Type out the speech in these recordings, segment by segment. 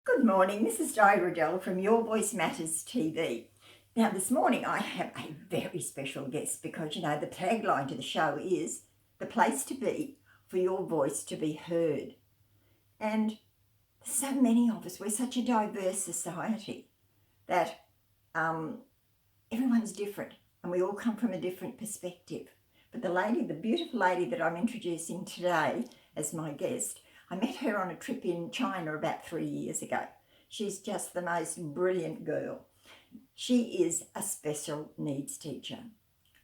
Good morning, this is Di Riddell from Your Voice Matters TV. Now, this morning I have a very special guest because, you know, the tagline to the show is the place to be for your voice to be heard. And so many of us, we're such a diverse society that everyone's different and we all come from a different perspective. But the beautiful lady that I'm introducing today as my guest, I met her on a trip in China about 3 years ago. She's just the most brilliant girl. She is a special needs teacher.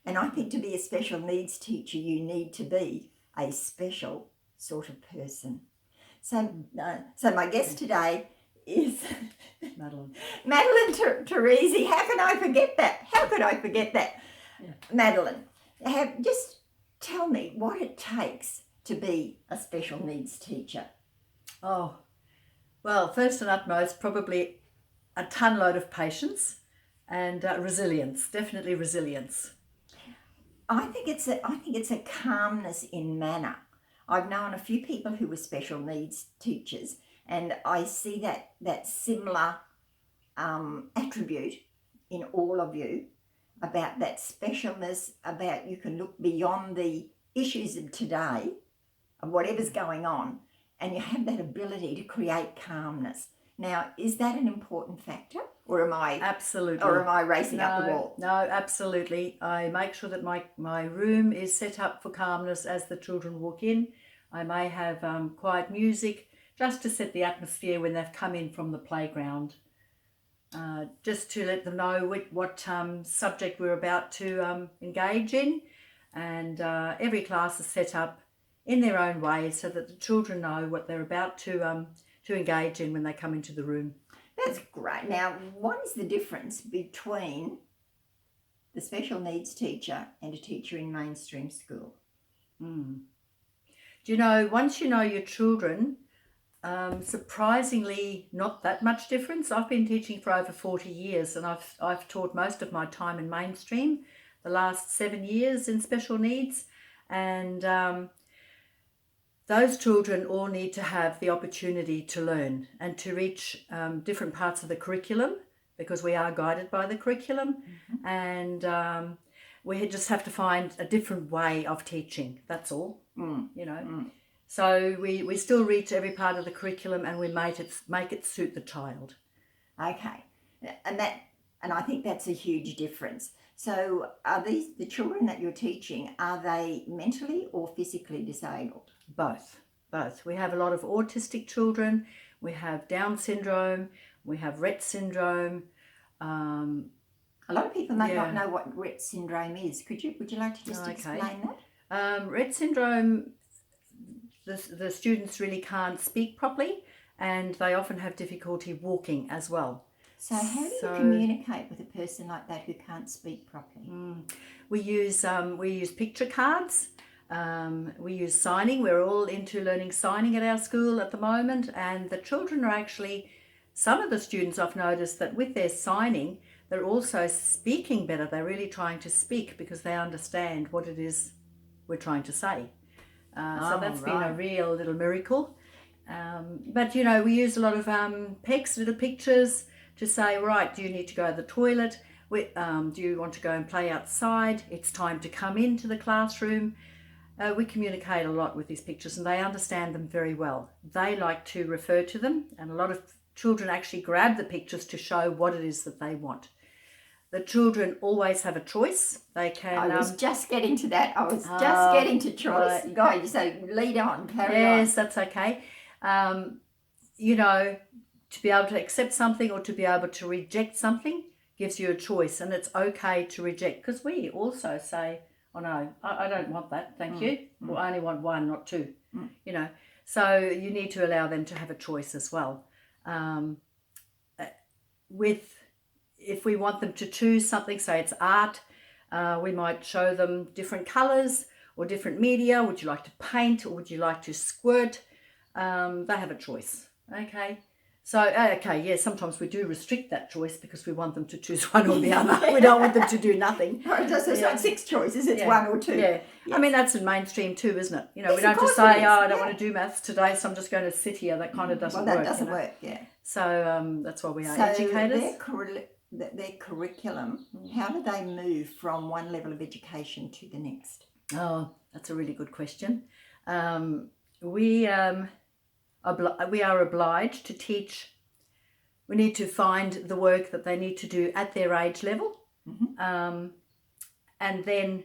And I think to be a special needs teacher, you need to be a special sort of person. So my guest today is Madeleine Torisi. How can I forget that? How could I forget that? Yeah. Madeleine, just tell me what it takes to be a special needs teacher. Oh, well, first and utmost, probably a ton load of patience and resilience, definitely resilience. I think it's a calmness in manner. I've known a few people who were special needs teachers, and I see that similar attribute in all of you, about that specialness, about you can look beyond the issues of today, of whatever's going on, and you have that ability to create calmness. Now, is that an important factor, or am I absolutely, or am I racing up the wall? No, absolutely. I make sure that my room is set up for calmness as the children walk in. I may have quiet music just to set the atmosphere when they've come in from the playground, just to let them know what subject we're about to engage in, and every class is set up in their own way so that the children know what they're about to engage in when they come into the room. That's great. Now, what is the difference between the special needs teacher and a teacher in mainstream school? Do you know, once you know your children, surprisingly not that much difference. I've been teaching for over 40 years and I've taught most of my time in mainstream, the last 7 years in special needs, and those children all need to have the opportunity to learn and to reach different parts of the curriculum, because we are guided by the curriculum. Mm-hmm. And we just have to find a different way of teaching, that's all. You know. So we still reach every part of the curriculum and we make it suit the child. Okay, and I think that's a huge difference. So are the children that you're teaching, are they mentally or physically disabled? Both. We have a lot of autistic children, we have Down syndrome, we have Rett syndrome. A lot of people may not know what Rett syndrome is. Would you like to just explain that? Rett syndrome, the students really can't speak properly and they often have difficulty walking as well. So how do you communicate with a person like that who can't speak properly? We use picture cards. We use signing. We're all into learning signing at our school at the moment, and the children are actually, some of the students I've noticed that with their signing, they're also speaking better. They're really trying to speak because they understand what it is we're trying to say. So that's been a real little miracle. But, you know, we use a lot of PECs, little pictures, to say, right, do you need to go to the toilet? Do you want to go and play outside? It's time to come into the classroom. We communicate a lot with these pictures and they understand them very well. They like to refer to them, and a lot of children actually grab the pictures to show what it is that they want. The children always have a choice. They can... I was just getting to that. I was just getting to choice. Go ahead, so lead on, carry on. Yes, that's okay. You know, to be able to accept something or to be able to reject something gives you a choice, and it's okay to reject, because we also say, oh no, I don't want that, thank you. Well, I only want one, not two. You know, so you need to allow them to have a choice as well. If we want them to choose something, say it's art, we might show them different colours or different media. Would you like to paint or would you like to squirt? They have a choice, okay? So, okay, yeah, sometimes we do restrict that choice because we want them to choose one or the other. We don't want them to do nothing. Right, so it's not 6 choices, it's Yeah. 1 or 2. Yeah. Yes. I mean, that's in mainstream too, isn't it? You know, Yes, we don't of just course it say, is. oh, I don't Yeah. want to do maths today, so I'm just going to sit here. That kind of doesn't Well, work. that doesn't you know? work, yeah. So that's why we are So educators. their curriculum, how do they move from one level of education to the next? Oh, that's a really good question. We are obliged to teach. We need to find the work that they need to do at their age level, and then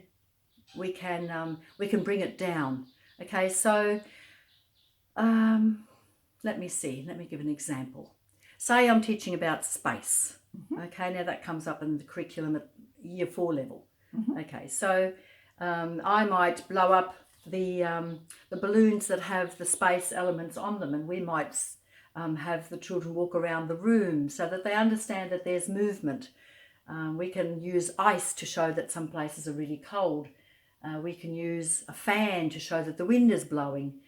we can bring it down. Okay, so let me see. Let me give an example. Say I'm teaching about space. Okay, now that comes up in the curriculum at year 4 level. Okay, so I might blow up the balloons that have the space elements on them, and we might have the children walk around the room so that they understand that there's movement. We can use ice to show that some places are really cold. We can use a fan to show that the wind is blowing.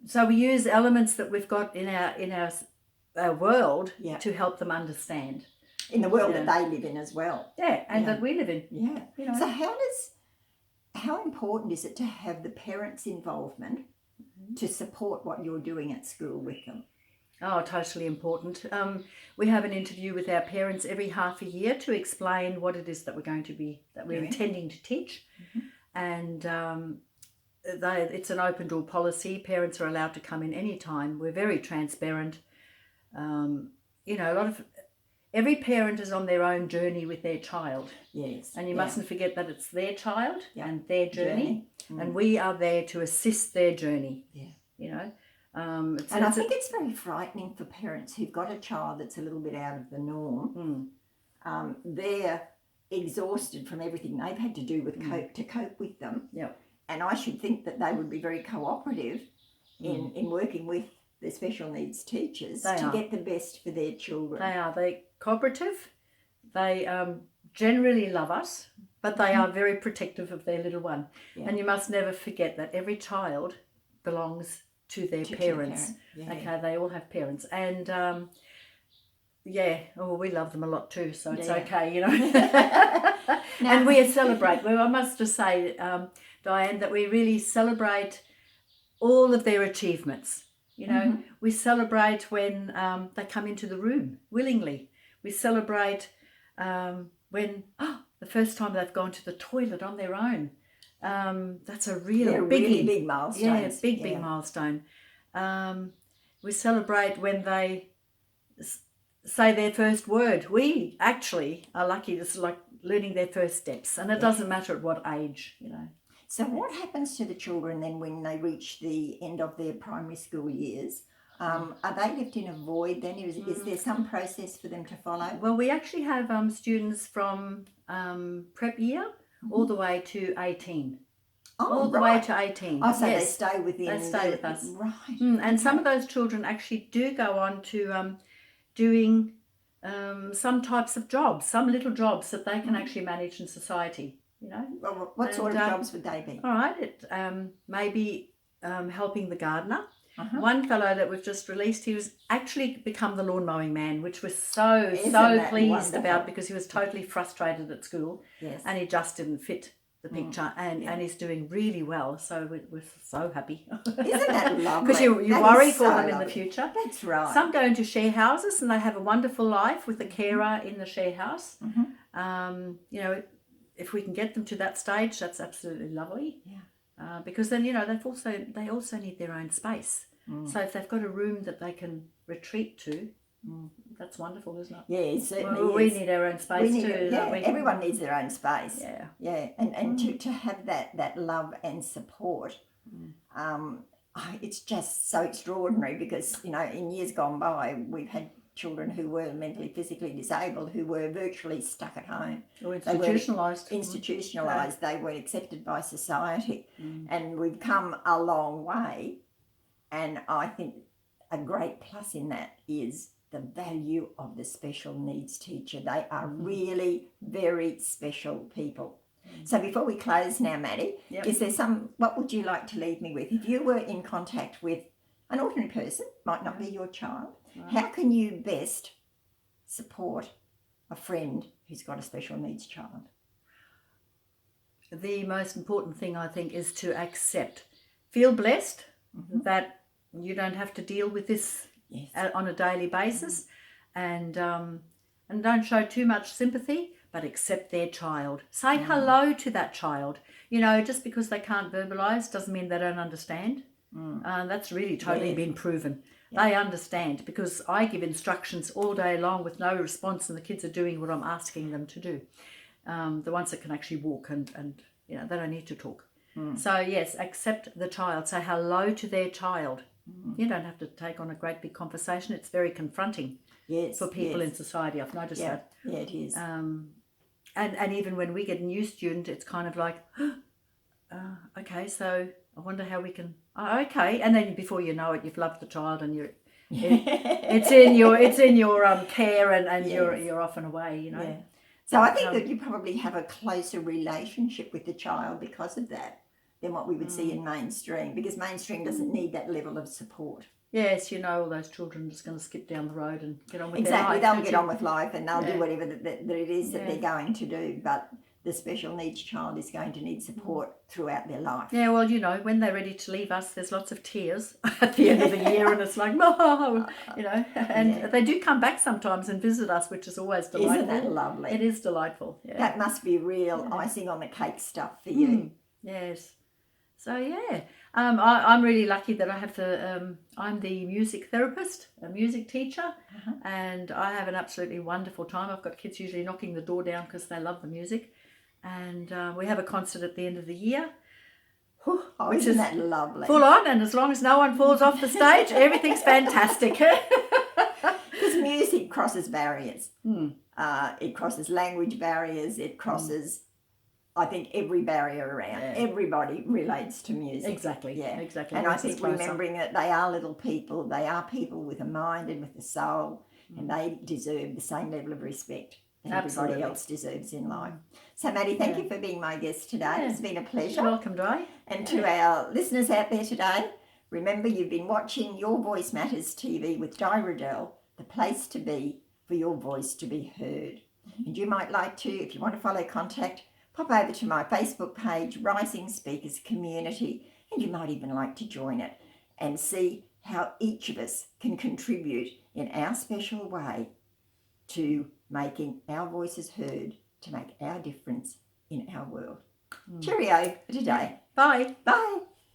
So we use elements that we've got in our world to help them understand. In the world that they live in as well. Yeah, and that we live in. Yeah. You know. So how important is it to have the parents' involvement to support what you're doing at school with them? Oh, totally important. We have an interview with our parents every half a year to explain what it is that we're intending to teach. And it's an open door policy. Parents are allowed to come in any time. We're very transparent. You know, every parent is on their own journey with their child. Yes. And you mustn't forget that it's their child and their journey. And we are there to assist their journey. Yeah. You know. I think it's very frightening for parents who've got a child that's a little bit out of the norm. They're exhausted from everything they've had to do with to cope with them. Yeah. And I should think that they would be very cooperative in working with the special needs teachers to get the best for their children. They're cooperative. They generally love us, but they are very protective of their little one. Yeah. And you must never forget that every child belongs to their parents. Okay, they all have parents. And we love them a lot too, so it's okay, you know. And we celebrate. Well, I must just say, Diane, that we really celebrate all of their achievements. You know, we celebrate when they come into the room willingly. We celebrate when the first time they've gone to the toilet on their own. That's a really big milestone. Yeah, big milestone. We celebrate when they say their first word. We actually are lucky. This is like learning their first steps, and it doesn't matter at what age, you know. So what happens to the children then when they reach the end of their primary school years? Are they left in a void then? Is there some process for them to follow? Well, we actually have students from prep year all the way to 18. All the way to 18. Oh, so they stay within. They stay with us. Right. And some of those children actually do go on to doing some types of jobs, some little jobs that they can actually manage in society. You know. Well, what sort of jobs would they be? All right. It maybe helping the gardener. One fellow that we've just released, he was actually become the lawn mowing man, which we're so pleased about, because he was totally frustrated at school. Yes. And he just didn't fit the picture, and he's doing really well, so we're so happy. Isn't that lovely? Because you worry for them in the future. That's right. Some go into share houses and they have a wonderful life with a carer in the share house. You know, if we can get them to that stage, that's absolutely lovely. Yeah. Because then, you know, they also need their own space. So if they've got a room that they can retreat to, that's wonderful, isn't it? Yeah, it certainly we need our own space too. Everyone needs their own space. Yeah. Yeah, and to have that love and support, it's just so extraordinary, because, you know, in years gone by, we've had children who were mentally, physically disabled, who were virtually stuck at home. Or institutionalised. They weren't accepted by society. And we've come a long way, and I think a great plus in that is the value of the special needs teacher. They are really very special people. So before we close now, Maddie, is there what would you like to leave me with? If you were in contact with an ordinary person, might not be your child. Right. How can you best support a friend who's got a special needs child? The most important thing, I think, is to accept. Feel blessed that you don't have to deal with this Yes. on a daily basis, and don't show too much sympathy, but accept their child. Say hello to that child. You know, just because they can't verbalise doesn't mean they don't understand. That's really totally been proven. They understand, because I give instructions all day long with no response, and the kids are doing what I'm asking them to do. The ones that can actually walk and you know, they don't need to talk. So yes, accept the child. Say hello to their child. You don't have to take on a great big conversation. It's very confronting for people in society. I've noticed that. Yeah, it is. And even when we get a new student, it's kind of like, okay, so I wonder how we can. Okay, and then before you know it, you've loved the child, and it's in your care, and you're off and away. You know. Yeah. So I think that you probably have a closer relationship with the child because of that than what we would see in mainstream, because mainstream doesn't need that level of support. Yes, you know, all those children are just going to skip down the road and get on with their Exactly, life. they'll get on with life, and they'll do whatever that it is that they're going to do. But the special needs child is going to need support throughout their life. Yeah, well, you know, when they're ready to leave us, there's lots of tears at the end of the year, and it's like, oh, you know, and they do come back sometimes and visit us, which is always delightful. Isn't that lovely? It is delightful. Yeah. That must be real icing on the cake stuff for you. Yes. So yeah, I'm really lucky that I have I'm the music therapist, a music teacher, and I have an absolutely wonderful time. I've got kids usually knocking the door down because they love the music, and we have a concert at the end of the year. Which isn't that lovely? Full on, and as long as no one falls off the stage, everything's fantastic. Because music crosses barriers. It crosses language barriers. It crosses, I think, every barrier around. Everybody relates to music. Exactly. Yeah, exactly. And I think remembering that they are little people, they are people with a mind and with a soul, and they deserve the same level of respect that everybody else deserves in life. So, Maddie, thank you for being my guest today. It's been a pleasure. You're welcome, Di. And to our listeners out there today, remember you've been watching Your Voice Matters TV with Di Riddell, the place to be for your voice to be heard. And you might like to, if you want to follow contact, pop over to my Facebook page, Rising Speakers Community, and you might even like to join it and see how each of us can contribute in our special way to making our voices heard, to make our difference in our world. Cheerio for today. Bye. Bye.